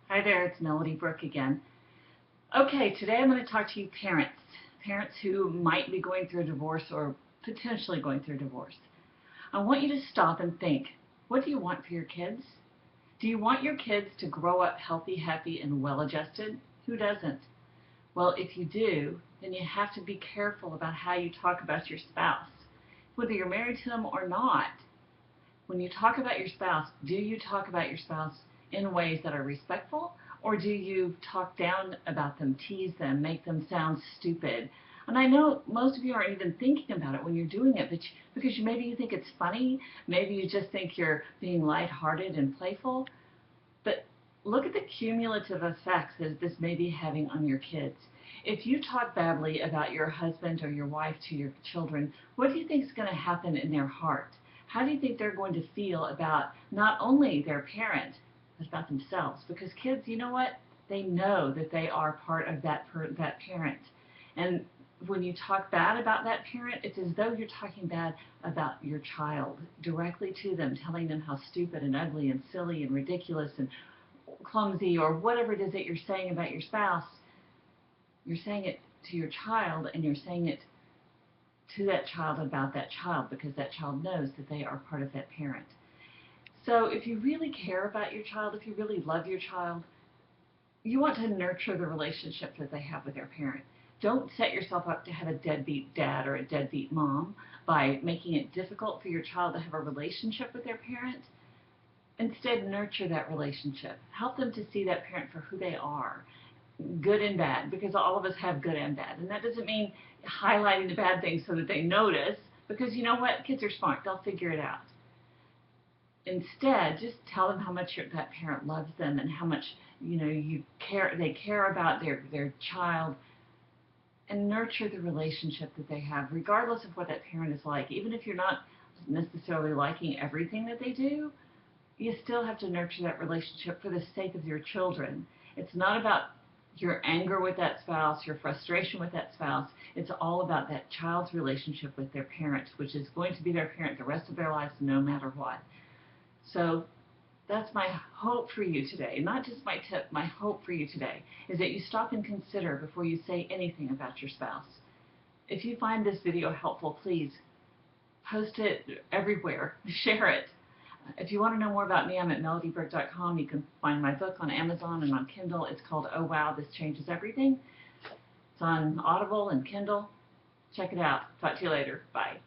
Hi there, it's Melody Brooke again. Okay, today I'm going to talk to you parents who might be going through a divorce or potentially going through a divorce. I want you to stop and think, what do you want for your kids? Do you want your kids to grow up healthy, happy, and well-adjusted? Who doesn't? Well, if you do, then you have to be careful about how you talk about your spouse. Whether you're married to them or not, when you talk about your spouse, do you talk about your spouse in ways that are respectful, or do you talk down about them, tease them, make them sound stupid? And I know most of you aren't even thinking about it when you're doing it, but because maybe you think it's funny, maybe you just think you're being lighthearted and playful. But look at the cumulative effects that this may be having on your kids. If you talk badly about your husband or your wife to your children, what do you think is going to happen in their heart? How do you think they're going to feel about not only their parent, but about themselves? Because kids, you know what? They know that they are part of that parent. And when you talk bad about that parent, it's as though you're talking bad about your child directly to them, telling them how stupid and ugly and silly and ridiculous and clumsy or whatever it is that you're saying about your spouse. You're saying it to your child, and you're saying it to that child about that child, because that child knows that they are part of that parent. So if you really care about your child, if you really love your child, you want to nurture the relationship that they have with their parent. Don't set yourself up to have a deadbeat dad or a deadbeat mom by making it difficult for your child to have a relationship with their parent. Instead, nurture that relationship. Help them to see that parent for who they are, good and bad, because all of us have good and bad. And that doesn't mean highlighting the bad things so that they notice, because you know what? Kids are smart. They'll figure it out. Instead, just tell them how much that parent loves them and how much you care. They care about their child, and nurture the relationship that they have, regardless of what that parent is like. Even if you're not necessarily liking everything that they do, you still have to nurture that relationship for the sake of your children. It's not about your anger with that spouse, your frustration with that spouse. It's all about that child's relationship with their parent, which is going to be their parent the rest of their lives no matter what. So that's my hope for you today. Not just my tip, my hope for you today is that you stop and consider before you say anything about your spouse. If you find this video helpful, please post it everywhere, share it. If you want to know more about me, I'm at melodybrooke.com. You can find my book on Amazon and on Kindle. It's called Oh Wow, This Changes Everything. It's on Audible and Kindle. Check it out. Talk to you later. Bye.